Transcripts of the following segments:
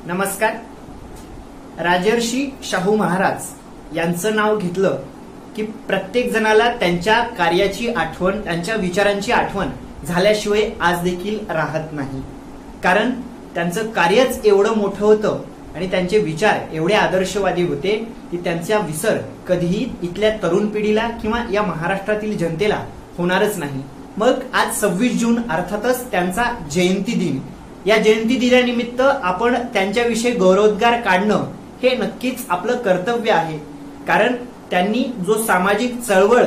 नमस्कार. राजर्षी शाहू महाराज यांचं नाव घेतलं की प्रत्येक जणाला त्यांच्या कार्याची आठवण, त्यांच्या विचारांची आठवण झाल्याशिवाय आज देखील राहत नाही. कारण त्यांचं कार्यच एवढं मोठं होतं आणि त्यांचे विचार एवढे आदर्शवादी होते की त्यांचा विसर कधीही इथल्या तरुण पिढीला किंवा या महाराष्ट्रातील जनतेला होणारच नाही. मग आज 26 जून अर्थातच त्यांचा जयंती दिन. या जयंती दिनानिमित्त आपण त्यांच्याविषयी गौरवोद्गार काढणं हे नक्कीच आपलं कर्तव्य आहे. कारण त्यांनी जो सामाजिक चळवळ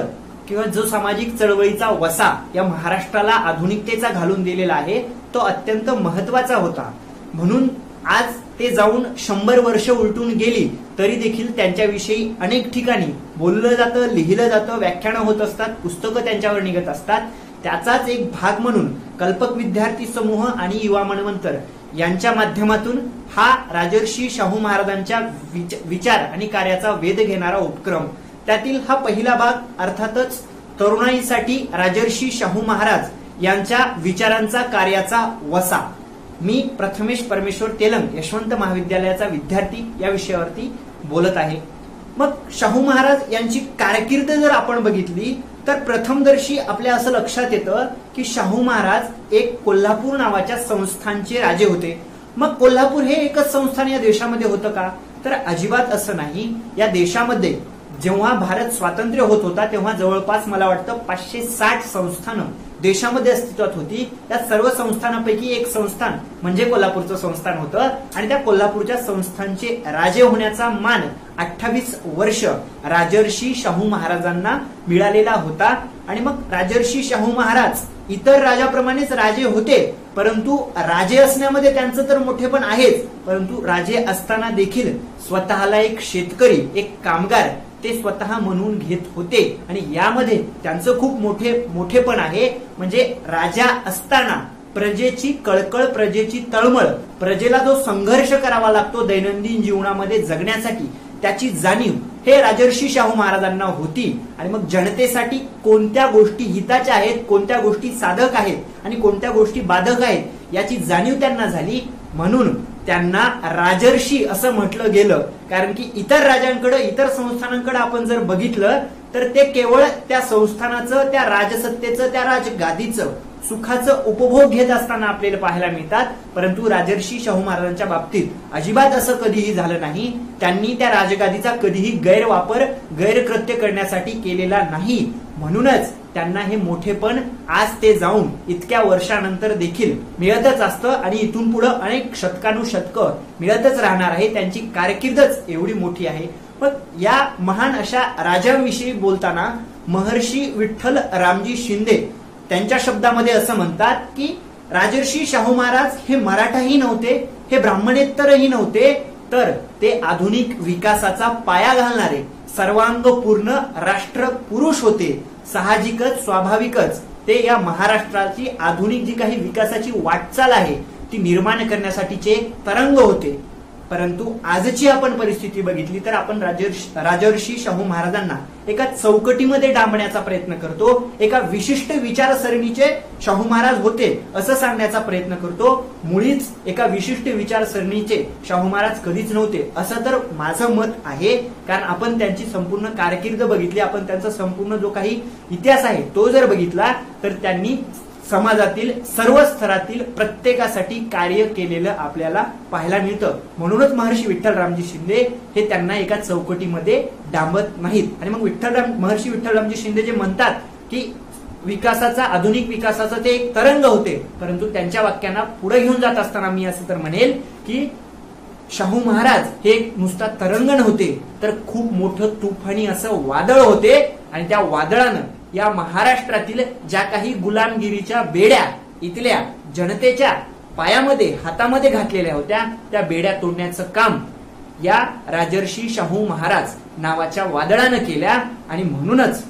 किंवा जो सामाजिक चळवळीचा वसा या महाराष्ट्राला आधुनिकतेचा घालून दिलेला आहे तो अत्यंत महत्वाचा होता. म्हणून आज ते जाऊन 100 वर्ष उलटून गेली तरी देखील त्यांच्याविषयी अनेक ठिकाणी बोललं जातं, लिहिलं जातं, व्याख्यानं होत असतात, पुस्तकं त्यांच्यावर निघत असतात. त्याचाच एक भाग म्हणून कल्पक विद्यार्थी समूह आणि युवा मनवंतर यांच्या माध्यमातून हा राजर्षी शाहू महाराजांच्या विचार आणि कार्याचा वेध घेणारा उपक्रम, त्यातील हा पहिला भाग अर्थातच तरुणाईसाठी राजर्षी शाहू महाराज यांच्या विचारांचा कार्याचा वसा. मी प्रथमेश परमेश्वर तेलंग, यशवंत महाविद्यालयाचा विद्यार्थी, या विषयावरती बोलत आहे. मग शाहू महाराज यांची कारकीर्द जर आपण बघितली तर प्रथमदर्शी आपल्या असं लक्षात येतं की शाहू महाराज एक कोल्हापूर नावाच्या संस्थानचे राजे होते. मग कोल्हापूर हे एकच संस्थान या देशामध्ये होतं का? तर अजिबात असं नाही. या देशामध्ये जेव्हा भारत स्वातंत्र्य होत होता तेव्हा जवळपास मला वाटतं 560 संस्थानं देशामध्ये अस्तित्वात होती. त्या सर्व संस्थानापैकी एक संस्थान म्हणजे कोल्हापूरचं संस्थान होतं आणि त्या कोल्हापूरच्या संस्थानचे राजे होण्याचा मान 28 वर्ष राजर्षी शाहू महाराजांना मिळालेला होता. आणि मग राजर्षी शाहू महाराज इतर राजाप्रमाणेच राजे होते, परंतु राजे असण्यामध्ये त्यांचं तर मोठेपण आहेच, परंतु राजे असताना देखील स्वतःला एक शेतकरी, एक कामगार ते स्वतः म्हणून घेत होते. आणि यामध्ये त्यांचं खूप मोठेपण आहे. म्हणजे राजा असताना प्रजेची कळकळ, प्रजेची तळमळ, प्रजेला जो संघर्ष करावा लागतो दैनंदिन जीवनामध्ये जगण्यासाठी, त्याची जाणीव हे राजर्षी शाहू महाराजांना होती. आणि मग जनतेसाठी कोणत्या गोष्टी हिताच्या आहेत, कोणत्या गोष्टी साधक आहेत आणि कोणत्या गोष्टी बाधक आहेत याची जाणीव त्यांना झाली. म्हणून त्यांना राजर्षी असं म्हटलं गेलं. कारण की इतर राजांकडे, इतर संस्थानांकडे आपण जर बघितलं तर ते केवळ त्या संस्थानाचं, त्या राजसत्तेचं, त्या राजगादीचं, सुखाचं उपभोग घेत असताना आपल्याला पाहायला मिळतात. परंतु राजर्षी शाहू महाराजांच्या बाबतीत अजिबात असं कधीही झालं नाही. त्यांनी त्या राजगादीचा कधीही गैरवापर, गैरकृत्य करण्यासाठी केलेला नाही. म्हणूनच त्यांना हे मोठेपण आज ते जाऊन इतक्या वर्षानंतर देखील मिळतच असतं आणि इथून पुढे अनेक शतकानुशतकं मिळतच राहणार आहे. त्यांची कारकीर्दच एवढी मोठी आहे. मग या महान अशा राजांविषयी बोलताना महर्षी विठ्ठल रामजी शिंदे त्यांच्या शब्दामध्ये असं म्हणतात की राजर्षी शाहू महाराज हे मराठाही नव्हते, हे ब्राह्मणेतरही नव्हते, तर ते आधुनिक विकासाचा पाया घालणारे सर्वांगपूर्ण राष्ट्र पुरुष होते. साहजिकच, स्वाभाविकच ते या महाराष्ट्राची आधुनिक जी काही विकासाची वाटचाल आहे ती निर्माण करण्यासाठीचे तरंग होते. परंतु आजची आपण परिस्थिती बघितली तर आपण राजर्षी शाहू महाराजांना एका चौकटीमध्ये डांबण्याचा प्रयत्न करतो. एका विशिष्ट विचारसरणीचे शाहू महाराज होते असं सांगण्याचा प्रयत्न करतो. मुळीच एका विशिष्ट विचारसरणीचे शाहू महाराज कधीच नव्हते असं तर माझं मत आहे. कारण आपण त्यांची संपूर्ण कारकीर्द बघितली, आपण त्यांचा संपूर्ण जो काही इतिहास आहे तो जर बघितला तर त्यांनी समाजातील सर्व स्तरातील प्रत्येकासाठी कार्य केलेलं आपल्याला पाहायला मिळतं. म्हणूनच महर्षी विठ्ठल रामजी शिंदे हे त्यांना एका चौकटीमध्ये डांबत नाहीत. आणि मग महर्षी विठ्ठल रामजी शिंदे जे म्हणतात की विकासाचा, आधुनिक विकासाचा ते एक तरंग होते, परंतु त्यांच्या वाक्यांना पुढे घेऊन जात असताना मी असं तर म्हणेल की शाहू महाराज हे नुसता तरंग नव्हते, तर खूप मोठं तुफानी असं वादळ होते. आणि त्या वादळानं या महाराष्ट्रातील ज्या काही गुलामगिरीच्या बेड्या इथल्या जनतेच्या पायामध्ये, हातामध्ये घातलेल्या होत्या, त्या बेड्या तोडण्याचं काम या राजर्षी शाहू महाराज नावाच्या वादळानं केल्या. आणि म्हणूनच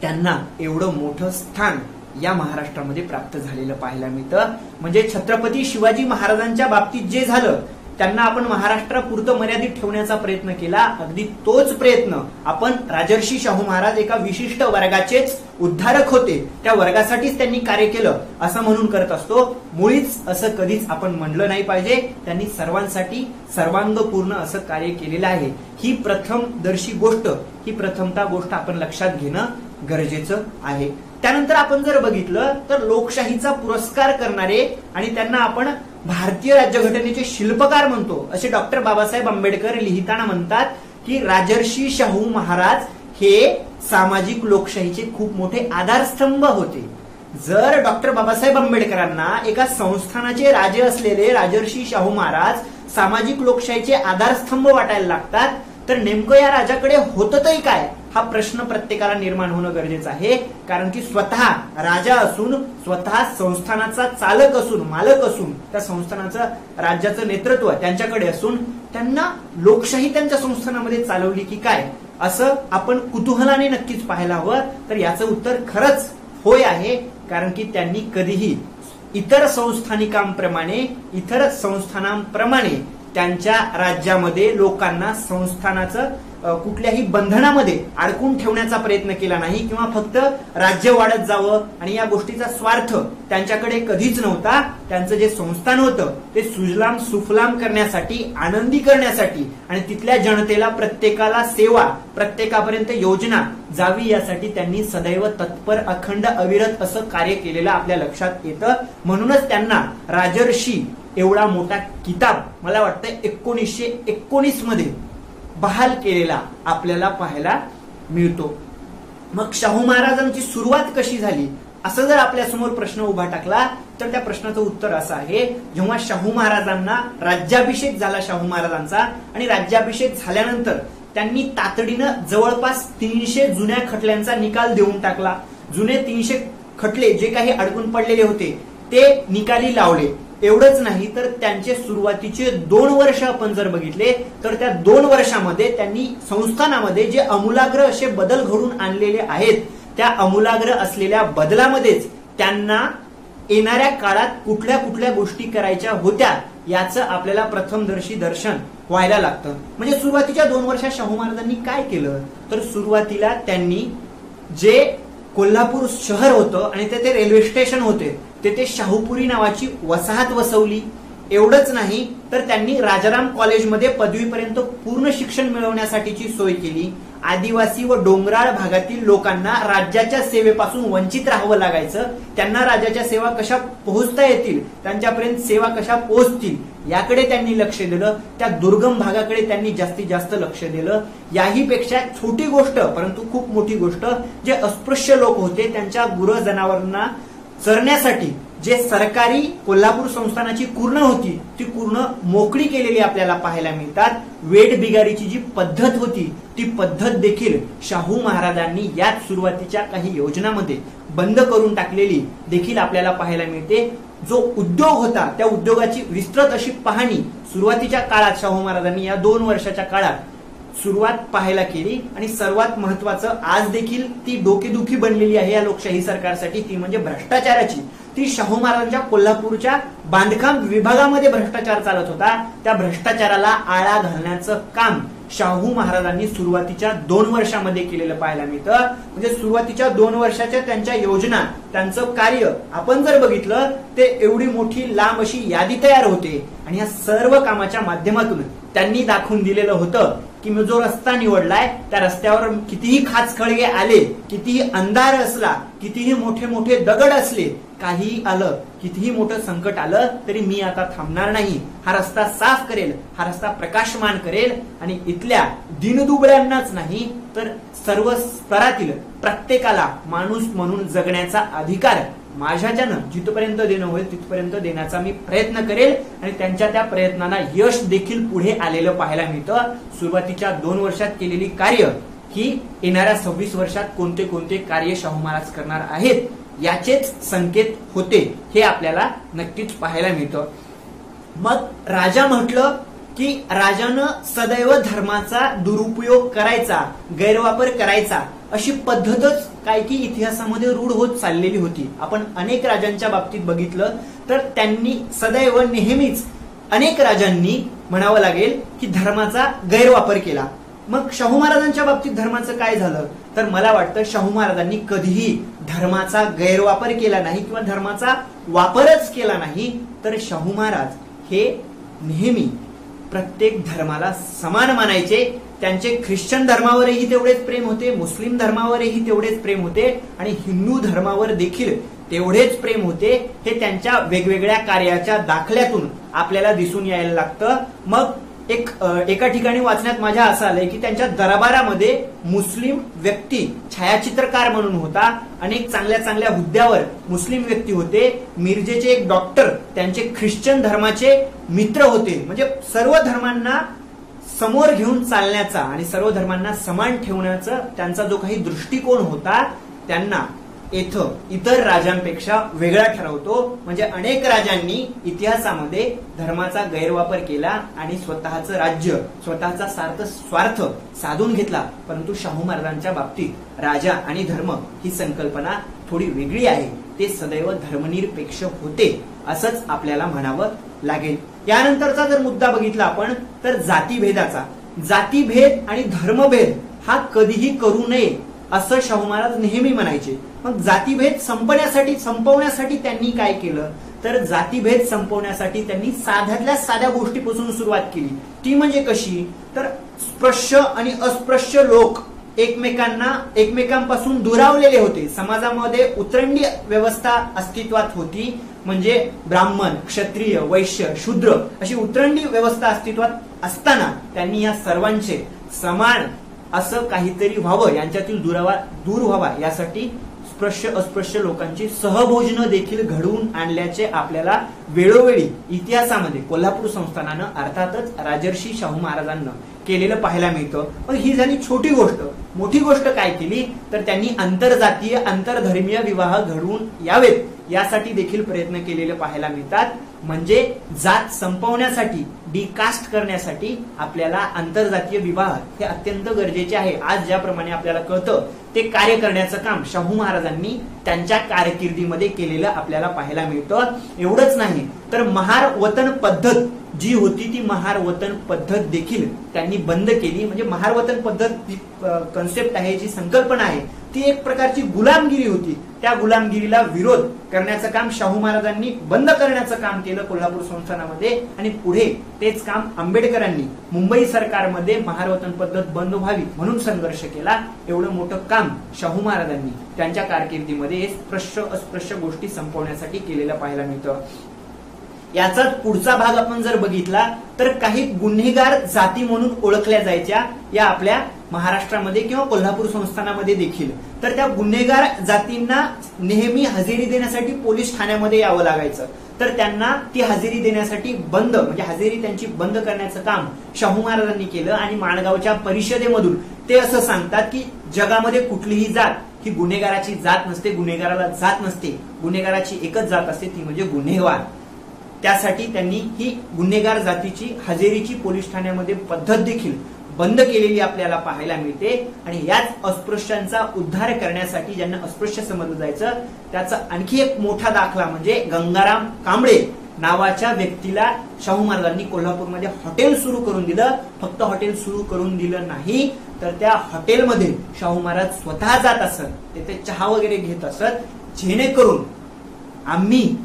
त्यांना एवढं मोठं स्थान या महाराष्ट्रामध्ये प्राप्त झालेलं पाहायला मिळतं. म्हणजे छत्रपती शिवाजी महाराजांच्या बाबतीत जे झालं त्यांना आपण महाराष्ट्रापुरतं मर्यादित ठेवण्याचा प्रयत्न केला, अगदी तोच प्रयत्न आपण राजर्षी शाहू महाराज एका विशिष्ट वर्गाचेच उद्धारक होते, त्या वर्गासाठीच त्यांनी कार्य केलं असं म्हणून करत असतो. मुळीच असं कधीच आपण म्हणलं नाही पाहिजे. त्यांनी सर्वांसाठी सर्वांगपूर्ण असं कार्य केलेलं आहे. ही प्रथमदर्शी गोष्ट, ही प्रथमता गोष्ट आपण लक्षात घेणं गरजेचं आहे. त्यानंतर आपण जर बघितलं तर लोकशाहीचा पुरस्कार करणारे आणि त्यांना आपण भारतीय राज्यघटनेचे शिल्पकार म्हणतो असे डॉक्टर बाबासाहेब आंबेडकर लिहिताना म्हणतात की राजर्षी शाहू महाराज हे सामाजिक लोकशाहीचे खूप मोठे आधारस्तंभ होते. जर डॉक्टर बाबासाहेब आंबेडकरांना एका संस्थानाचे राजे असलेले राजर्षी शाहू महाराज सामाजिक लोकशाहीचे आधारस्तंभ वाटायला लागतात, तर नेमकं या राजाकडे होतं तरी काय, हा प्रश्न प्रत्येकाला निर्माण होणं गरजेचं आहे. कारण की स्वतः राजा असून, स्वतः संस्थानाचा चालक असून, मालक असून, त्या संस्थानाचं राज्याचं नेतृत्व त्यांच्याकडे असून त्यांना लोकशाही त्यांच्या संस्थानामध्ये चालवली की काय, असं आपण कुतूहलाने नक्कीच पाहायला हवं. तर याचं उत्तर खरंच होय आहे. कारण की त्यांनी कधीही इतर संस्थानांप्रमाणे त्यांच्या राज्यामध्ये लोकांना संस्थानाचं कुठल्याही बंधनामध्ये अडकून ठेवण्याचा प्रयत्न केला नाही किंवा फक्त राज्य वाढत जावं आणि या गोष्टीचा स्वार्थ त्यांच्याकडे कधीच नव्हता. त्यांचं जे संस्थान होतं ते सुजलाम सुफलाम करण्यासाठी, आनंदी करण्यासाठी आणि तिथल्या जनतेला प्रत्येकाला सेवा, प्रत्येकापर्यंत योजना जावी यासाठी त्यांनी सदैव तत्पर, अखंड, अविरत असं कार्य केलेलं आपल्या लक्षात येतं. म्हणूनच त्यांना राजर्षी एवढा मोठा किताब मला वाटतं 1919 मध्ये बहाल केलेला आपल्याला पाहायला मिळतो. मग शाहू महाराजांची सुरुवात कशी झाली असं जर आपल्यासमोर प्रश्न उभा टाकला तर त्या प्रश्नाचं उत्तर असं आहे, जेव्हा शाहू महाराजांना राज्याभिषेक झाला शाहू महाराजांचा आणि राज्याभिषेक झाल्यानंतर त्यांनी तातडीनं जवळपास 300 जुन्या खटल्यांचा निकाल देऊन टाकला. जुने 300 खटले जे काही अडकून पडलेले होते ते निकाली लावले. एवढंच नाही तर त्यांचे सुरुवातीचे 2 वर्ष आपण जर बघितले तर त्या 2 वर्षामध्ये त्यांनी संस्थानामध्ये जे अमूलाग्र असे बदल घडून आणलेले आहेत, त्या अमूलाग्र असलेल्या बदलामध्येच त्यांना येणाऱ्या काळात कुठल्या कुठल्या गोष्टी करायच्या होत्या याचं आपल्याला प्रथमदर्शी दर्शन व्हायला लागतं. म्हणजे सुरुवातीच्या 2 वर्षात शाहू महाराजांनी काय केलं तर सुरुवातीला त्यांनी जे कोल्हापूर शहर होतं आणि ते रेल्वे स्टेशन होते तेथे शाहूपुरी नावाची वसाहत वसवली. एवढंच नाही तर त्यांनी राजाराम कॉलेजमध्ये पदवीपर्यंत पूर्ण शिक्षण मिळवण्यासाठीची सोय केली. आदिवासी व डोंगराळ भागातील लोकांना राज्याच्या सेवेपासून वंचित राहावं लागायचं, त्यांना राज्याच्या सेवा कशा पोहोचता येतील, त्यांच्यापर्यंत सेवा कशा पोहोचतील याकडे त्यांनी लक्ष दिलं. त्या दुर्गम भागाकडे त्यांनी जास्तीत जास्त लक्ष दिलं. याही पेक्षा छोटी गोष्ट परंतु खूप मोठी गोष्ट, जे अस्पृश्य लोक होते त्यांच्या गुरं जनावरांना चरण्यासाठी जे सरकारी कोल्हापूर संस्थानाची कुर्ण होती ती कुर्ण मोकळी केलेली आपल्याला पाहायला मिळतात. वेठ बिगारीची जी पद्धत होती ती पद्धत देखील शाहू महाराजांनी याच सुरुवातीच्या काही योजनांमध्ये बंद करून टाकलेली देखील आपल्याला पाहायला मिळते. जो उद्योग होता त्या उद्योगाची विस्तृत अशी पाहणी सुरुवातीच्या काळात शाहू महाराजांनी या 2 वर्षाच्या काळात सुरुवात पाहायला केली. आणि सर्वात महत्वाचं आज देखील ती डोकेदुखी बनलेली आहे या लोकशाही सरकारसाठी, ती म्हणजे भ्रष्टाचाराची. ती शाहू महाराजांच्या कोल्हापूरच्या बांधकाम विभागामध्ये भ्रष्टाचार चालत होता. त्या भ्रष्टाचाराला आळा घालण्याचं काम शाहू महाराजांनी सुरुवातीच्या 2 वर्षामध्ये केलेलं पाहायला मिळतं. म्हणजे सुरुवातीच्या 2 वर्षाच्या त्यांच्या योजना, त्यांचं कार्य आपण जर बघितलं ते एवढी मोठी लांब अशी यादी तयार होते. आणि या सर्व कामाच्या माध्यमातून त्यांनी दाखवून दिलेलं होतं की मी जो रस्ता निवडलाय त्या रस्त्यावर कितीही खाचखळगे आले, कितीही अंधार असला, कितीही मोठे मोठे दगड असले, काहीही आलं, कितीही मोठं संकट आलं तरी मी आता थांबणार नाही. हा रस्ता साफ करेल, हा रस्ता प्रकाशमान करेल आणि इथल्या दिनदुबळ्यांनाच नाही तर सर्व स्तरातील प्रत्येकाला माणूस म्हणून जगण्याचा अधिकार माझ्याच्यानं जिथपर्यंत देणं होईल तिथपर्यंत देण्याचा मी प्रयत्न करेल. आणि त्यांच्या त्या प्रयत्नांना यश देखील पुढे आलेलं पाहायला मिळतं. सुरुवातीच्या 2 वर्षात केलेली कार्य ही येणाऱ्या 26 वर्षात कोणते कोणते कार्य शाहू महाराज करणार आहेत याचेच संकेत होते, हे आपल्याला नक्कीच पाहायला मिळतं. मग राजा म्हटलं की राजानं सदैव धर्माचा दुरुपयोग करायचा, गैरवापर करायचा अशी पद्धतच काय की इतिहासामध्ये रूढ होत चाललेली होती. आपण अनेक राजांच्या बाबतीत बघितलं तर त्यांनी सदैव नेहमीच अनेक राजांनी म्हणावं लागेल की धर्माचा गैरवापर केला. मग शाहू महाराजांच्या बाबतीत धर्माचं काय झालं, तर मला वाटतं शाहू महाराजांनी कधीही धर्माचा गैरवापर केला नाही किंवा धर्माचा वापरच केला नाही. तर शाहू महाराज हे नेहमी प्रत्येक धर्माला समान मानायचे. त्यांचे ख्रिश्चन धर्मावरही तेवढेच प्रेम होते, मुस्लिम धर्मावरही तेवढेच प्रेम होते आणि हिंदू धर्मावर देखील तेवढेच प्रेम होते. हे त्यांच्या वेगवेगळ्या कार्याच्या दाखल्यातून आपल्याला दिसून यायला लागतं. मग एका ठिकाणी वाचण्यात माझ्या असं आलंय की त्यांच्या दरबारामध्ये मुस्लिम व्यक्ती छायाचित्रकार म्हणून होता. अनेक चांगल्या चांगल्या हुद्द्यावर मुस्लिम व्यक्ती होते. मिरजेचे एक डॉक्टर त्यांचे ख्रिश्चन धर्माचे मित्र होते. म्हणजे सर्व धर्मांना समोर घेऊन चालण्याचा आणि सर्व धर्मांना समान ठेवण्याचा त्यांचा जो काही दृष्टिकोन होता त्यांना इतर राजांपेक्षा वेगळा ठरवतो. म्हणजे अनेक राजांनी इतिहासामध्ये धर्माचा गैरवापर केला आणि स्वतःचं राज्य, स्वतःचा स्वार्थ साधून घेतला. परंतु शाहू महाराजांच्या बाबतीत राजा आणि धर्म ही संकल्पना थोडी वेगळी आहे. ते सदैव धर्मनिरपेक्ष होते असंच आपल्याला म्हणावं लागेल. यानंतरचा जर मुद्दा बघितला आपण तर जातीभेदाचा. जातीभेद आणि धर्मभेद हा कधीही करू नये असं शाहू महाराज नेहमी म्हणायचे. मग जातीभेद संपवण्यासाठी त्यांनी काय केलं, तर जातीभेद संपवण्यासाठी त्यांनी साध्यातल्या साध्या गोष्टीपासून सुरुवात केली. ती म्हणजे कशी, तर स्पृश्य आणि अस्पृश्य लोक एकमेकांपासून दुरावलेले होते. समाजामध्ये उतरंडी व्यवस्था अस्तित्वात होती. म्हणजे ब्राह्मण, क्षत्रिय, वैश्य, शूद्र अशी उतरंडी व्यवस्था अस्तित्वात असताना त्यांनी या सर्वांचे समान असं काहीतरी व्हावं, यांच्यातील दूर व्हावा यासाठी स्पृश्य अस्पृश्य लोकांची सहभोजनं देखील घडवून आणल्याचे आपल्याला वेळोवेळी इतिहासामध्ये कोल्हापूर संस्थानानं अर्थातच राजर्षी शाहू महाराजांना केलेलं पाहायला मिळतं. पण ही झाली छोटी गोष्ट. मोठी गोष्ट काय केली, तर त्यांनी आंतरजातीय आंतरधर्मीय विवाह घडवून यावेत यासाठी देखील प्रयत्न केलेले पाहायला मिळतात. म्हणजे जात संपवण्यासाठी, डिकास्ट करण्यासाठी आपल्याला आंतरजातीय विवाह हे अत्यंत गरजेचे आहे. आज ज्याप्रमाणे आपल्याला कळतं ते कार्य करण्याचं काम शाहू महाराजांनी त्यांच्या कारकिर्दीमध्ये केलेलं आपल्याला पाहायला मिळतं. एवढंच नाही तर महार वतन पद्धत जी होती ती महार वतन पद्धत देखील त्यांनी बंद केली. म्हणजे महार वतन पद्धत कन्सेप्ट आहे, जी संकल्पना आहे ती एक प्रकारची गुलामगिरी होती. त्या गुलामगिरीला विरोध करण्याचं काम शाहू महाराजांनी बंद करण्याचं काम केलं कोल्हापूर संस्थानामध्ये. आणि पुढे तेच काम आंबेडकरांनी मुंबई सरकारमध्ये महार वतन पद्धत बंद व्हावी म्हणून संघर्ष केला. एवढं मोठं काम शाहू महाराजांनी त्यांच्या कारकिर्दीमध्ये स्पृश्य अस्पृश्य गोष्टी संपवण्यासाठी केलेलं पाहायला मिळतं. याचाच पुढचा भाग आपण जर बघितला तर काही गुन्हेगार जाती म्हणून ओळखल्या जायच्या या आपल्या महाराष्ट्रामध्ये किंवा कोल्हापूर संस्थानामध्ये देखील. तर त्या गुन्हेगार जातींना नेहमी हजेरी देण्यासाठी पोलीस ठाण्यामध्ये यावं लागायचं. तर त्यांना ती हजेरी देण्यासाठी म्हणजे हजेरी त्यांची बंद करण्याचं काम शाहू महाराजांनी केलं. आणि माणगावच्या परिषदेमधून ते असं सांगतात की जगामध्ये कुठलीही जात ही गुन्हेगाराची जात नसते, गुन्हेगाराला जात नसते, गुन्हेगाराची एकच जात असते ती म्हणजे गुन्हेगार. त्यासाठी त्यांनी ही गुन्हेगार जातीची हजेरीची पोलीस ठाण्यामध्ये पद्धत देखील बंद केलेली आपल्याला पाहायला मिळते. आणि याच अस्पृश्यांचा उद्धार करण्यासाठी, ज्यांना अस्पृश्य समजलं जायचं, त्याचा आणखी एक मोठा दाखला म्हणजे गंगाराम कांबळे नावाच्या व्यक्तीला शाहू महाराजांनी कोल्हापूरमध्ये हॉटेल सुरू करून दिलं. फक्त हॉटेल सुरू करून दिलं नाही तर त्या हॉटेलमध्ये शाहू महाराज स्वतः जात असत, तिथे चहा वगैरे घेत असत, जेणेकरून आम्ही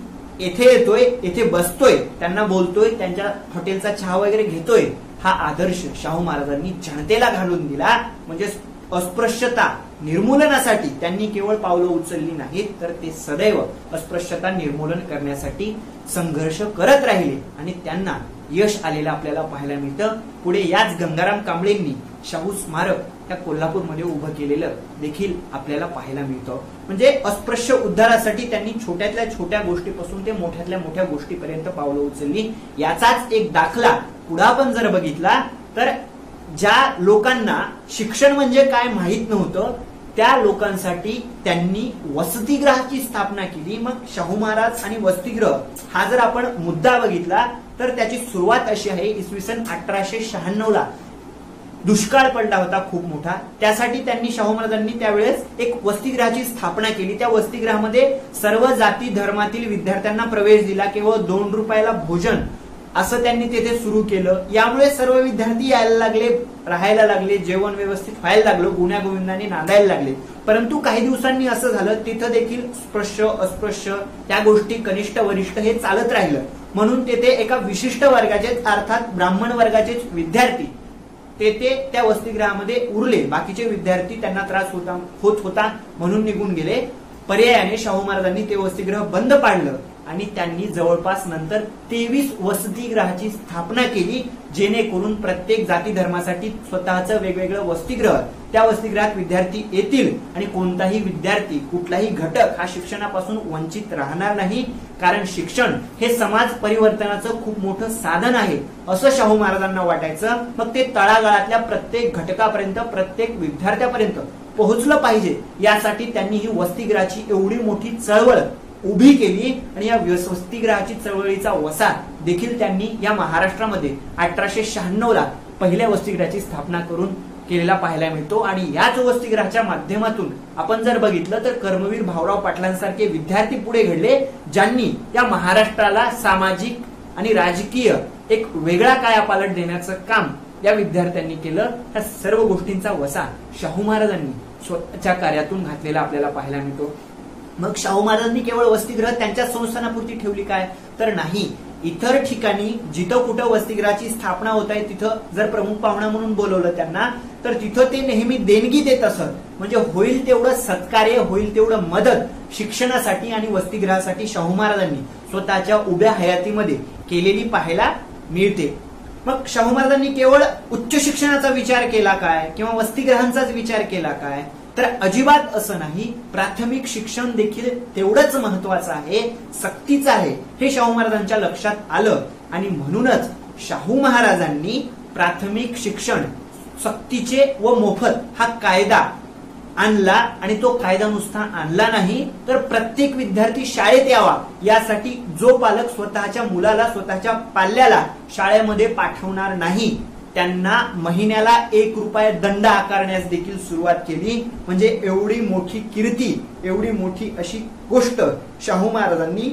येथे येतोय, येथे बसतोय, त्यांना बोलतोय, त्यांच्या हॉटेलचा चहा वगैरे घेतोय, हा आदर्श शाहू महाराजांनी जनतेला घालून दिला. म्हणजे अस्पृश्यता निर्मूलनासाठी त्यांनी केवळ पावलं उचलली नाहीत तर ते सदैव अस्पृश्यता निर्मूलन करण्यासाठी संघर्ष करत राहिले आणि त्यांना यश आलेलं आपल्याला पाहायला मिळतं. पुढे याच गंगाराम कांबळेंनी शाहू स्मारक त्या कोल्हापूरमध्ये उभं केलेलं देखील आपल्याला पाहायला मिळतं. म्हणजे अस्पृश्य उद्धारासाठी त्यांनी छोट्यातल्या छोट्या गोष्टीपासून ते मोठ्यातल्या मोठ्या गोष्टीपर्यंत पावलं उचलली. याचाच एक दाखला पुढे आपण जर बघितला तर ज्या लोकांना शिक्षण म्हणजे काय माहित नव्हतं त्या लोकांसाठी त्यांनी वसतिगृहाची स्थापना केली. मग शाहू महाराज आणि वसतिगृह हा जर आपण मुद्दा बघितला तर त्याची सुरुवात अशी आहे. इसवी सन 1896ला दुष्काळ पडला होता खूप मोठा. त्यासाठी त्यांनी शाहू महाराजांनी त्यावेळेस एक वसतिगृहाची स्थापना केली. त्या वसतिगृहामध्ये सर्व जाती धर्मातील विद्यार्थ्यांना प्रवेश दिला. केवळ 2 रुपयाला भोजन असं त्यांनी तिथे सुरू केलं. यामुळे सर्व विद्यार्थी यायला लागले, राहायला लागले, जेवण व्यवस्थित व्हायला लागलं, गुण्यागोविंदाने नांदायला लागले. परंतु काही दिवसांनी असं झालं, तिथं देखील स्पृश्य अस्पृश्य त्या गोष्टी कनिष्ठ वरिष्ठ हे चालत राहिलं. म्हणून तेथे एका विशिष्ट वर्गाचे अर्थात ब्राह्मण वर्गाचे विद्यार्थी तेथे त्या वसतिगृहामध्ये उरले. बाकीचे विद्यार्थी त्यांना त्रास होत होता म्हणून निघून गेले. पर्यायाने शाहू महाराजांनी ते वसतिगृह बंद पाडलं आणि त्यांनी जवळपास नंतर 23 वसतिगृहाची स्थापना केली, जेणेकरून प्रत्येक जाती धर्मासाठी स्वतःचं वेगवेगळं वसतिगृह, त्या वसतिगृहात विद्यार्थी येतील आणि कोणताही विद्यार्थी कुठलाही घटक हा शिक्षणापासून वंचित राहणार नाही. कारण शिक्षण हे समाज परिवर्तनाचं खूप मोठं साधन आहे असं शाहू महाराजांना वाटायचं. मग ते तळागाळातल्या प्रत्येक घटकापर्यंत, प्रत्येक विद्यार्थ्यापर्यंत पोहोचलं पाहिजे, यासाठी त्यांनी ही वसतिगृहाची एवढी मोठी चळवळ उभी केली. आणि या वसतिगृहाची चळवळीचा वसा देखील त्यांनी या महाराष्ट्रामध्ये 1896 पहिल्या वसतिगृहाची स्थापना करून केलेला पाहायला मिळतो. आणि याच वसतिगृहाच्या माध्यमातून आपण जर बघितलं तर कर्मवीर भाऊराव पाटलांसारखे विद्यार्थी पुढे घडले, ज्यांनी या महाराष्ट्राला सामाजिक आणि राजकीय एक वेगळा कायापालट देण्याचं काम या विद्यार्थ्यांनी केलं. या सर्व गोष्टींचा वसा शाहू महाराजांनी स्वतःच्या कार्यातून घातलेला आपल्याला पाहायला मिळतो. मग शाहू महाराजांनी केवळ वसतिगृह त्यांच्या संस्थानापुरती ठेवली काय, तर नाही, इतर ठिकाणी जिथं कुठं वसतिगृहाची स्थापना होत आहे तिथं जर प्रमुख पाहुणा म्हणून बोलवलं त्यांना, तर तिथं ते नेहमी देणगी देत असत. म्हणजे होईल तेवढं सत्कार्य, होईल तेवढं मदत शिक्षणासाठी आणि वसतिगृहासाठी शाहू महाराजांनी स्वतःच्या उभ्या हयातीमध्ये केलेली पाहायला मिळते. मग शाहू महाराजांनी केवळ उच्च शिक्षणाचा विचार केला काय किंवा वसतिगृहांचाच विचार केला काय, तर अजिबात असं नाही. प्राथमिक शिक्षण देखील तेवढंच महत्वाचं आहे, सक्तीचं आहे, हे शाहू महाराजांच्या लक्षात आलं. आणि म्हणूनच शाहू महाराजांनी प्राथमिक शिक्षण सक्तीचे व मोफत हा कायदा आणला. आणि तो कायदा नुसता आणला नाही, तर प्रत्येक विद्यार्थी शाळेत यावा यासाठी जो पालक स्वतःच्या मुलाला, स्वतःच्या पाल्याला शाळेमध्ये पाठवणार नाही, त्यांना महिन्याला 1 रुपया दंड आकारण्यास देखील सुरुवात केली. म्हणजे एवढी मोठी कीर्ती, एवढी मोठी अशी गोष्ट शाहू महाराजांनी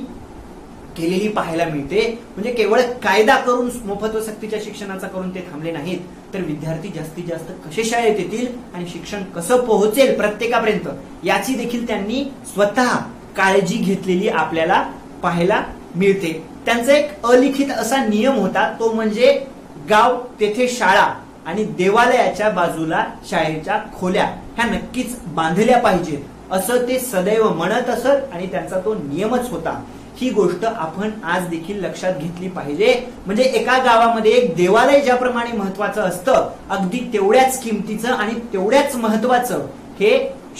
केलेली पाहायला मिळते. म्हणजे केवळ कायदा करून, मोफत व सक्तीच्या शिक्षणाचा करून ते थांबले नाहीत, तर विद्यार्थी जास्तीत जास्त कसे शाळेत येतील आणि शिक्षण कसं पोहोचेल प्रत्येकापर्यंत याची देखील त्यांनी स्वतः काळजी घेतलेली आपल्याला पाहायला मिळते. त्यांचा एक अलिखित असा नियम होता, तो म्हणजे गाव तेथे शाळा आणि देवालयाच्या बाजूला शाळेच्या खोल्या ह्या नक्कीच बांधल्या पाहिजेत असं ते सदैव म्हणत असत आणि त्यांचा तो नियमच होता. ही गोष्ट आपण आज देखील लक्षात घेतली पाहिजे. म्हणजे एका गावामध्ये एक देवालय ज्याप्रमाणे महत्वाचं असतं, अगदी तेवढ्याच किमतीचं आणि तेवढ्याच महत्वाचं हे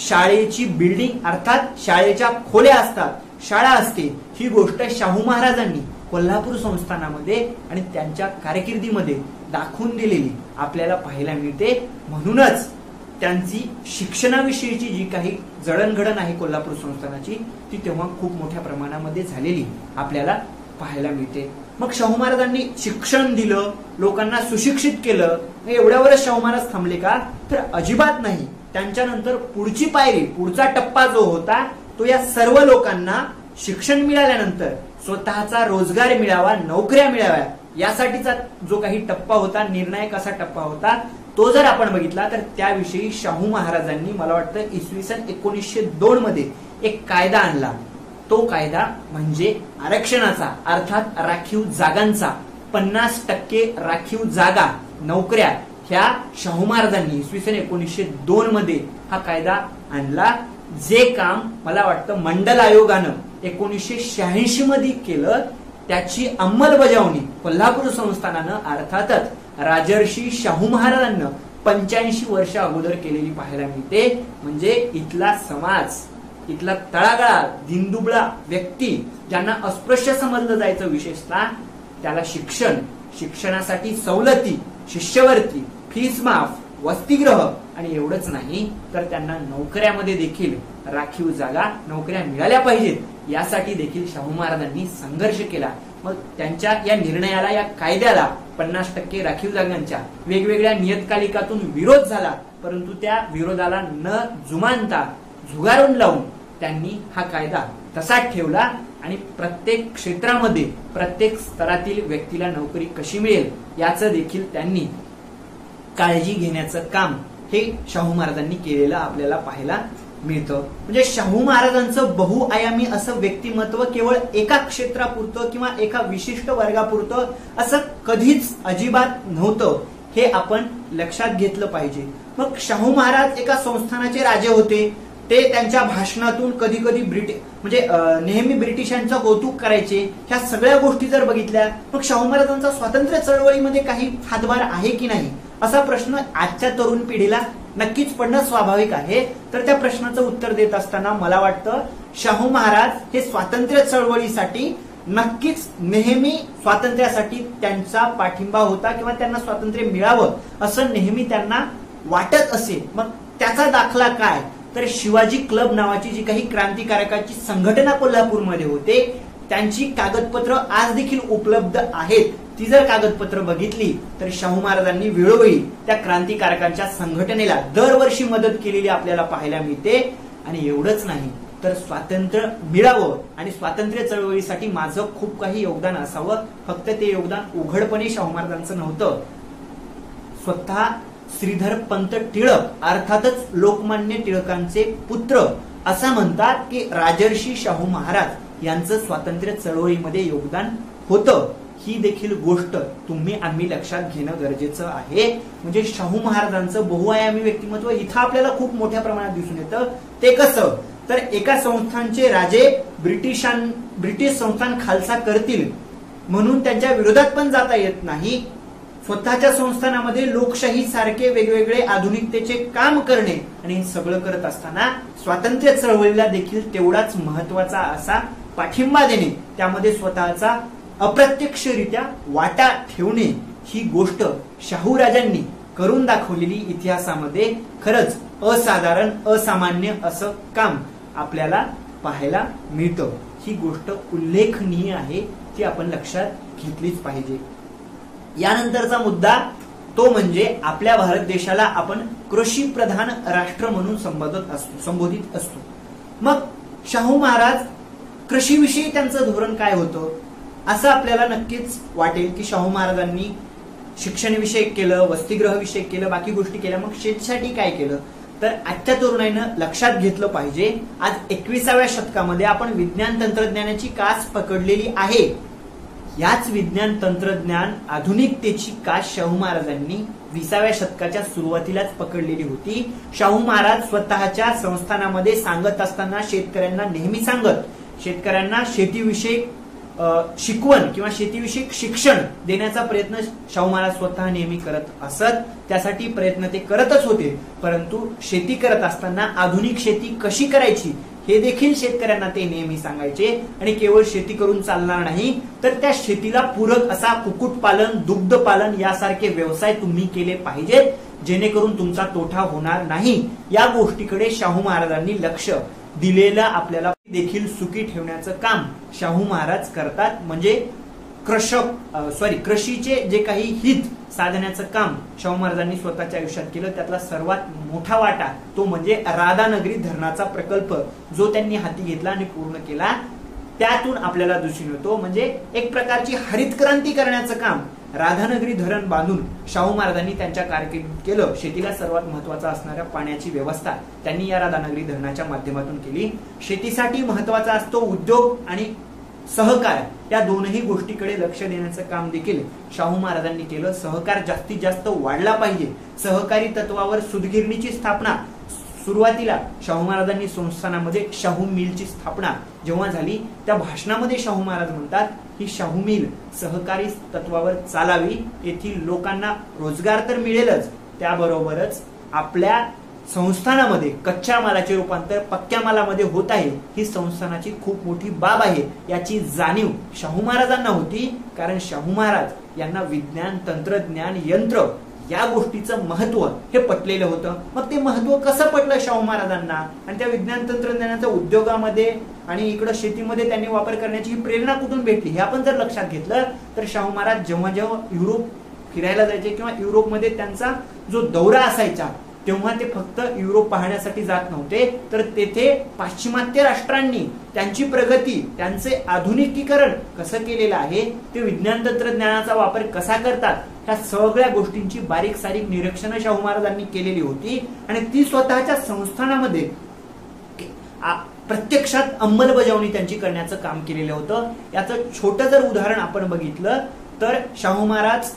शाळेची बिल्डिंग अर्थात शाळेच्या खोल्या असतात, शाळा असते. ही गोष्ट शाहू महाराजांनी कोल्हापूर संस्थानामध्ये आणि त्यांच्या कारकिर्दीमध्ये दाखवून दिलेली आपल्याला पाहायला मिळते. म्हणूनच त्यांची शिक्षणाविषयीची जी काही जडणघडण आहे कोल्हापूर संस्थानाची, ती तेव्हा खूप मोठ्या प्रमाणामध्ये झालेली आपल्याला पाहायला मिळते. मग शाहू महाराजांनी शिक्षण दिलं, लोकांना सुशिक्षित केलं, एवढ्यावरच शाहू महाराज थांबले का, तर अजिबात नाही. त्यांच्यानंतर पुढची पायरी, पुढचा टप्पा जो होता तो या सर्व लोकांना शिक्षण मिळाल्यानंतर स्वतःचा रोजगार मिळावा, नोकऱ्या मिळाव्या यासाठीचा जो काही टप्पा होता, निर्णायक असा टप्पा होता, तो जर आपण बघितला तर त्याविषयी शाहू महाराजांनी मला वाटतं इसवी सन 1902 मध्ये एक कायदा आणला. तो कायदा म्हणजे आरक्षणाचा, अर्थात राखीव जागांचा. 50% राखीव जागा, नोकऱ्या ह्या शाहू महाराजांनी इसवी सन 1902 मध्ये हा कायदा आणला. जे काम मला वाटतं मंडल आयोगानं 1986 मध्ये केलं, त्याची अंमलबजावणी कोल्हापूर संस्थानानं अर्थातच राजर्षी शाहू महाराजांना 85 वर्ष अगोदर केलेली पाहायला मिळते. म्हणजे इथला समाज, इथला तळागाळा, दिनदुबळा व्यक्ती ज्यांना अस्पृश्य समजलं जायचं, विशेषतः त्याला शिक्षण, शिक्षणासाठी सवलती, शिष्यवृत्ती, फीस माफ, वसतिगृह आणि एवढंच नाही तर त्यांना नोकऱ्यामध्ये देखील राखीव जागा, नोकऱ्या मिळाल्या पाहिजेत यासाठी देखील शाहू महाराजांनी संघर्ष केला. मग त्यांच्या या निर्णयाला, या कायद्याला 50% राखीव जागांच्या वेगवेगळ्या नियतकालिकातून विरोध झाला, परंतु त्या विरोधाला न जुमानता झुगारून लावून त्यांनी हा कायदा तसाच ठेवला आणि प्रत्येक क्षेत्रामध्ये प्रत्येक स्तरातील व्यक्तीला नोकरी कशी मिळेल याचं देखील त्यांनी काळजी घेण्याचं काम हे शाहू महाराजांनी केलेलं आपल्याला पाहायला मिळतं. म्हणजे शाहू महाराजांचं बहुआयामी असं व्यक्तिमत्व केवळ एका क्षेत्रापुरतं किंवा एका विशिष्ट वर्गापुरतं असं कधीच अजिबात नव्हतं, हे आपण लक्षात घेतलं पाहिजे. मग शाहू महाराज एका संस्थानाचे राजे होते. ते त्यांच्या भाषणातून कधी कधी नेहमी ब्रिटिशांचं कौतुक करायचे. ह्या सगळ्या गोष्टी जर बघितल्या मग शाहू महाराजांचा स्वातंत्र्य चळवळीमध्ये काही हातभार आहे की नाही असा प्रश्न आजच्या तरुण पिढीला नक्कीच पडणं स्वाभाविक आहे. तर त्या प्रश्नाचं उत्तर देत असताना मला वाटतं शाहू महाराज हे स्वातंत्र्य चळवळीसाठी नक्कीच नेहमी स्वातंत्र्यासाठी त्यांचा पाठिंबा होता किंवा त्यांना स्वातंत्र्य मिळावं असं नेहमी त्यांना वाटत असे. मग त्याचा दाखला काय तर शिवाजी क्लब नावाची जी काही क्रांतिकारकाची संघटना कोल्हापूरमध्ये होते त्यांची कागदपत्र आज देखील उपलब्ध आहेत. ती जर कागदपत्र बघितली तर शाहू महाराजांनी वेळोवेळी त्या क्रांतिकारकांच्या संघटनेला दरवर्षी मदत केलेली आपल्याला पाहायला मिळते. आणि एवढंच नाही तर स्वातंत्र्य मिळावं आणि स्वातंत्र्य चळवळीसाठी माझं खूप काही योगदान असावं, फक्त ते योगदान उघडपणे शाहू महाराजांचं नव्हतं. स्वतः श्रीधर पंत टिळक अर्थातच लोकमान्य टिळकांचे पुत्र असं म्हणतात की राजर्षी शाहू महाराज यांचं स्वातंत्र्य चळवळीमध्ये योगदान होतं. ही देखील गोष्ट तुम्ही आम्ही लक्षात घेणं गरजेचं आहे. म्हणजे शाहू महाराजांचं बहुआयामी व्यक्तिमत्व इथं आपल्याला खूप मोठ्या प्रमाणात दिसून येतं. ते कसं तर एका संस्थानचे राजे ब्रिटिश संस्थान खालसा करतील म्हणून त्यांच्या विरोधात पण जाता येत नाही. स्वतःच्या संस्थानामध्ये लोकशाही सारखे वेगवेगळे आधुनिकतेचे काम करणे आणि हे सगळं करत असताना स्वातंत्र्य चळवळीला देखील तेवढाच महत्वाचा असा पाठिंबा देणे, त्यामध्ये स्वतःचा अप्रत्यक्षरित्या वाटा ठेवणे, ही गोष्ट शाहू राजांनी करून दाखवलेली इतिहासामध्ये खरंच असाधारण असामान्य असं काम आपल्याला पाहायला मिळतं. ही गोष्ट उल्लेखनीय आहे, ती आपण लक्षात घेतलीच पाहिजे. यानंतरचा मुद्दा तो म्हणजे आपल्या भारत देशाला आपण कृषी प्रधान राष्ट्र म्हणून संबोधित असतो. मग शाहू महाराज कृषीविषयी त्यांचं धोरण काय होतं असं आपल्याला नक्कीच वाटेल की शाहू महाराजांनी शिक्षण विषयक केलं, वसतिगृह विषयक केलं, बाकी गोष्टी केल्या. मग शेतीसाठी काय केलं तर आजच्या तरुणाईनं लक्षात घेतलं पाहिजे. आज 21व्या शतकामध्ये आपण विज्ञान तंत्रज्ञानाची कास पकडलेली आहे. याच विज्ञान तंत्रज्ञान आधुनिकतेची कास शाहू महाराजांनी 20व्या शतकाच्या सुरुवातीलाच पकडलेली होती. शाहू महाराज स्वतःच्या संस्थानामध्ये सांगत असताना शेतकऱ्यांना नेहमी शेतकऱ्यांना शेतीविषयक शिकवण किंवा शेतीविषयक शिक्षण देण्याचा प्रयत्न शाहू महाराज स्वतः नेहमी करत असत. त्यासाठी प्रयत्न ते करतच होते. परंतु शेती करत असताना आधुनिक शेती कशी करायची हे देखील शेतकऱ्यांना ते नेहमी सांगायचे. आणि केवळ शेती करून चालणार नाही तर त्या शेतीला पूरक असा कुक्कुटपालन, दुग्धपालन यासारखे व्यवसाय तुम्ही केले पाहिजेत, जेणेकरून तुमचा तोटा होणार नाही. या गोष्टीकडे शाहू महाराजांनी लक्ष दिलेलं आपल्याला देखील सुखी ठेवण्याचं काम शाहू महाराज करतात. म्हणजे कृषीचे जे काही हित साधण्याचं काम शाहू महाराजांनी स्वतःच्या आयुष्यात केलं. त्यातला सर्वात मोठा वाटा तो म्हणजे राधानगरी धरणाचा प्रकल्प जो त्यांनी हाती घेतला आणि पूर्ण केला. त्यातून आपल्याला दिसून येतो म्हणजे एक प्रकारची हरित क्रांती करण्याचं काम राधानगरी धरण बांधून शाहू महाराजांनी त्यांच्या कारकिर्दीत केलं. शेतीला सर्वात महत्वाचा असणाऱ्या पाण्याची व्यवस्था त्यांनी या राधानगरी धरणाच्या माध्यमातून केली. शेतीसाठी महत्वाचा असतो उद्योग आणि सहकार, या दोनही गोष्टीकडे लक्ष देण्याचं काम देखील शाहू महाराजांनी केलं. सहकार जास्तीत जास्त वाढला पाहिजे. सहकारी तत्वावर सूतगिरणीची स्थापना सुरुवातीला शाहू महाराजांनी संस्थानामध्ये शाहू मिलची स्थापना जेव्हा झाली त्या भाषणामध्ये शाहू महाराज म्हणतात ही शाहू मिल सहकारी तत्वावर चालावी. येथील लोकांना रोजगार तर मिळेलच, त्याबरोबरच आपल्या संस्थानामध्ये कच्च्या मालाचे रूपांतर पक्क्या मालामध्ये होत आहे. ही संस्थानाची खूप मोठी बाब आहे. याची जाणीव शाहू महाराजांना होती, कारण शाहू महाराज यांना विज्ञान, तंत्रज्ञान, यंत्र या गोष्टीचं महत्व हे पटलेलं होतं. मग ते महत्व कसं पटलं शाहू महाराजांना आणि त्या विज्ञान तंत्रज्ञानाच्या उद्योगामध्ये आणि इकडं शेतीमध्ये त्यांनी वापर करण्याची प्रेरणा कुठून भेटली हे आपण जर लक्षात घेतलं तर शाहू महाराज जेव्हा जेव्हा युरोप फिरायला जायचे किंवा युरोपमध्ये त्यांचा जो दौरा असायचा तेव्हा ते फक्त युरोप पाहण्यासाठी जात नव्हते, तर तेथे पाश्चिमात्य राष्ट्रांनी त्यांची प्रगती, त्यांचे आधुनिकीकरण कसं केलेलं आहे, ते विज्ञान तंत्रज्ञानाचा वापर कसा करतात, ह्या सगळ्या गोष्टींची बारीक सारीक निरीक्षणं शाहू महाराजांनी केलेली होती आणि ती स्वतःच्या संस्थानामध्ये प्रत्यक्षात अंमलबजावणी त्यांची करण्याचं काम केलेलं होतं. याचं छोटं जर उदाहरण आपण बघितलं तर शाहू महाराज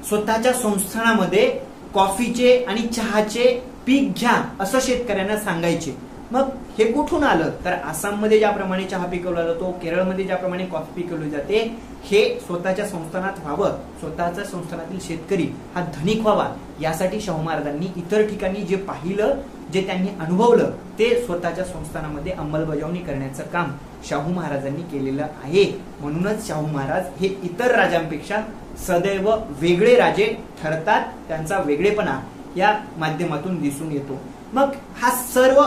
स्वतःच्या संस्थानामध्ये कॉफीचे आणि चहाचे पीक घ्या असं शेतकऱ्यांना सांगायचे. मग हे कुठून आलं तर आसाममध्ये ज्याप्रमाणे चहा पिकवला जातो, केरळमध्ये ज्याप्रमाणे कॉफी पिकवली जाते, हे स्वतःच्या संस्थानात व्हावं, स्वतःच्या संस्थानातील शेतकरी हा धनिक व्हावा, यासाठी शाहू महाराजांनी इतर ठिकाणी जे पाहिलं, जे त्यांनी अनुभवलं, ते स्वतःच्या संस्थानामध्ये अंमलबजावणी करण्याचं काम शाहू महाराजांनी केलेलं आहे. म्हणूनच शाहू महाराज हे इतर राजांपेक्षा सदैव वेगळे राजे ठरतात. त्यांचा वेगळेपणा या माध्यमातून दिसून येतो. मग हा सर्व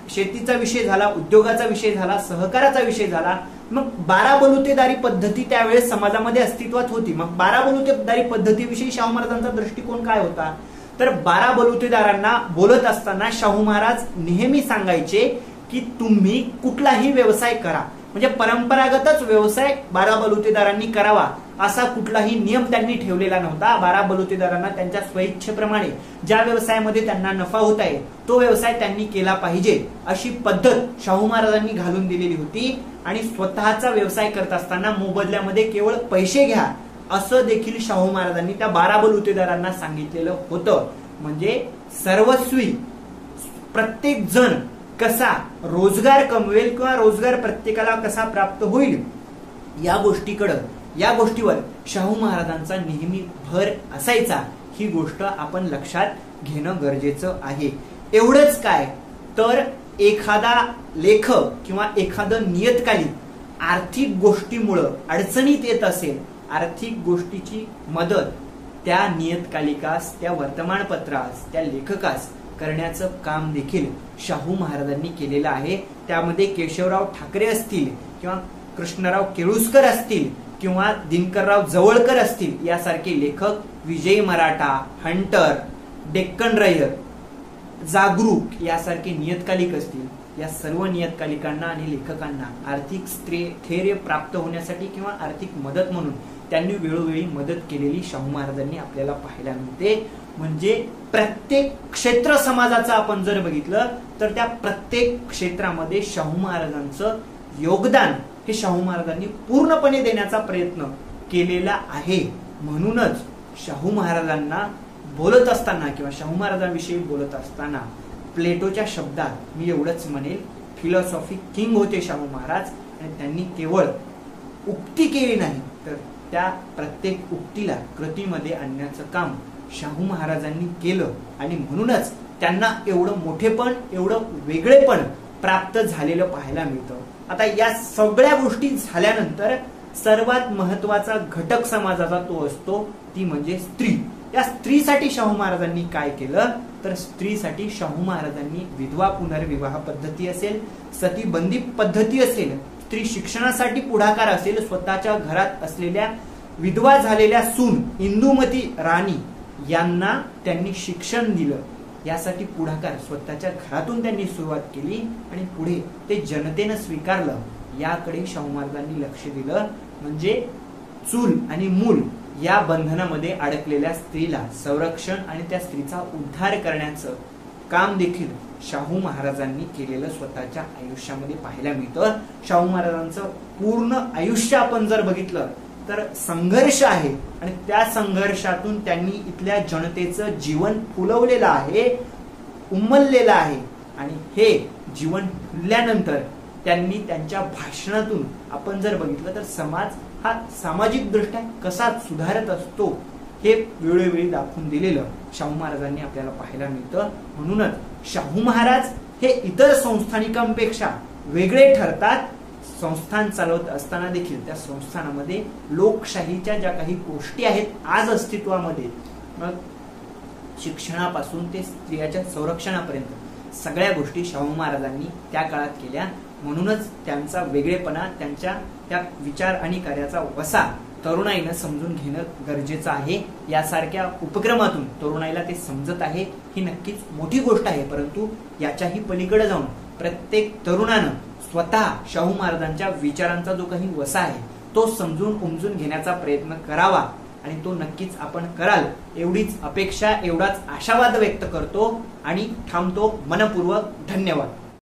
शेतीचा विषय झाला, उद्योगाचा विषय झाला, सहकाराचा विषय झाला. मग 12 बलुतेदारी पद्धती त्यावेळेस समाजामध्ये अस्तित्वात होती. मग 12 बलुतेदारी पद्धतीविषयी शाहू महाराजांचा दृष्टिकोन काय होता तर 12 बलुतेदारांना बोलत असताना शाहू महाराज नेहमी सांगायचे की तुम्ही कुठलाही व्यवसाय करा, म्हणजे परंपरागतच व्यवसाय 12 बलुतेदारांनी करावा असा कुठलाही नियम त्यांनी ठेवलेला नव्हता. 12 बलुतेदारांना त्यांच्या स्वइच्छेप्रमाणे ज्या व्यवसायामध्ये त्यांना नफा होत आहे तो व्यवसाय त्यांनी केला पाहिजे अशी पद्धत शाहू महाराजांनी घालून दिलेली होती. आणि स्वतःचा व्यवसाय करत असताना मोबदल्यामध्ये केवळ पैसे घ्या असं देखील शाहू महाराजांनी त्या 12 बलुतेदारांना सांगितलेलं होतं. म्हणजे सर्वस्वी प्रत्येक जण कसा रोजगार कमवेल किंवा रोजगार प्रत्येकाला कसा प्राप्त होईल या गोष्टीवर शाहू महाराजांचा नेहमी भर असायचा. ही गोष्ट आपण लक्षात घेणं गरजेचं आहे. एवढंच काय तर एखादा लेखक किंवा एखादं नियतकालिक आर्थिक गोष्टीमुळं अडचणीत येत असेल, आर्थिक गोष्टीची मदत त्या नियतकालिकास, त्या वर्तमानपत्रास, त्या लेखकास करण्याचं काम देखील शाहू महाराजांनी केलेलं आहे. त्यामध्ये केशवराव ठाकरे असतील किंवा कृष्णराव केळुसकर असतील किंवा दिनकरराव जवळकर असतील यासारखे लेखक, विजय मराठा, हंटर, डेक्कन रयत, जागरूक यासारखे नियतकालिक असतील, या सर्व नियतकालिकांना आणि लेखकांना आर्थिक स्थैर्य प्राप्त होण्यासाठी किंवा आर्थिक मदत म्हणून त्यांनी वेळोवेळी मदत केलेली शाहू महाराजांनी आपल्याला पाहायला मिळते. म्हणजे प्रत्येक क्षेत्र समाजाचं आपण जर बघितलं तर त्या प्रत्येक क्षेत्रामध्ये शाहू महाराजांचं योगदान हे शाहू महाराजांनी पूर्णपणे देण्याचा प्रयत्न केलेला आहे. म्हणूनच शाहू महाराजांना बोलत असताना किंवा शाहू महाराजांविषयी बोलत असताना प्लेटोच्या शब्दात मी एवढंच म्हणेल, फिलॉसॉफी किंग होते शाहू महाराज. आणि त्यांनी केवळ उक्ती केली नाही तर त्या प्रत्येक उक्तीला कृतीमध्ये आणण्याचं काम शाहू महाराजांनी केलं. आणि म्हणूनच त्यांना एवढं मोठेपण, एवढं वेगळेपण प्राप्त झालेलं पाहायला मिळतं. आता या सगळ्या गोष्टी झाल्यानंतर सर्वात महत्वाचा घटक समाजाचा तो असतो, ती म्हणजे स्त्री. या स्त्रीसाठी शाहू महाराजांनी काय केलं तर स्त्रीसाठी शाहू महाराजांनी विधवा पुनर्विवाह पद्धती असेल, सतीबंदी पद्धती असेल, स्त्री शिक्षणासाठी पुढाकार असेल, स्वतःच्या घरात असलेल्या विधवा झालेल्या सून इंदुमती राणी यांना त्यांनी शिक्षण दिलं. यासाठी पुढाकार स्वतःच्या घरातून त्यांनी सुरुवात केली आणि पुढे ते जनतेनं स्वीकारलं. याकडे शाहू महाराजांनी लक्ष दिलं. म्हणजे चूल आणि मूल या बंधनामध्ये अडकलेल्या स्त्रीला संरक्षण आणि त्या स्त्रीचा उद्धार करण्याचं काम देखील शाहू महाराजांनी केलेलं स्वतःच्या आयुष्यामध्ये पाहायला मिळतं. शाहू महाराजांचं पूर्ण आयुष्य आपण जर बघितलं तर संघर्ष आहे आणि त्या संघर्षातून त्यांनी इथल्या जनतेचं जीवन फुलवलेलं आहे, उमललेलं आहे. आणि हे जीवन फुलल्यानंतर त्यांनी त्यांच्या भाषणातून आपण जर बघितलं तर समाज हा सामाजिक दृष्ट्या कसा सुधारत असतो हे वेळोवेळी दाखवून दिलेलं शाहू महाराजांनी आपल्याला पाहायला मिळतं. म्हणूनच शाहू महाराज हे इतर संस्थानिकांपेक्षा वेगळे ठरतात. संस्थान चालवत असताना देखील त्या संस्थानामध्ये लोकशाहीच्या ज्या काही गोष्टी आहेत आज अस्तित्वामध्ये, मग शिक्षणापासून ते स्त्रियाच्या संरक्षणापर्यंत सगळ्या गोष्टी शाहू महाराजांनी त्या काळात केल्या. म्हणूनच त्यांचा वेगळेपणा, त्यांच्या त्या विचार आणि कार्याचा वसा तरुणाईनं समजून घेणं गरजेचं आहे. यासारख्या उपक्रमातून तरुणाईला ते समजत आहे, ही नक्कीच मोठी गोष्ट आहे. परंतु याच्याही पलीकडे जाऊन प्रत्येक तरुणानं स्वतः शाहू महाराजांच्या विचारांचा जो काही वसा आहे तो समजून उमजून घेण्याचा प्रयत्न करावा आणि तो नक्कीच आपण कराल एवढीच अपेक्षा, एवढाच आशावाद व्यक्त करतो आणि थांबतो. मनपूर्वक धन्यवाद.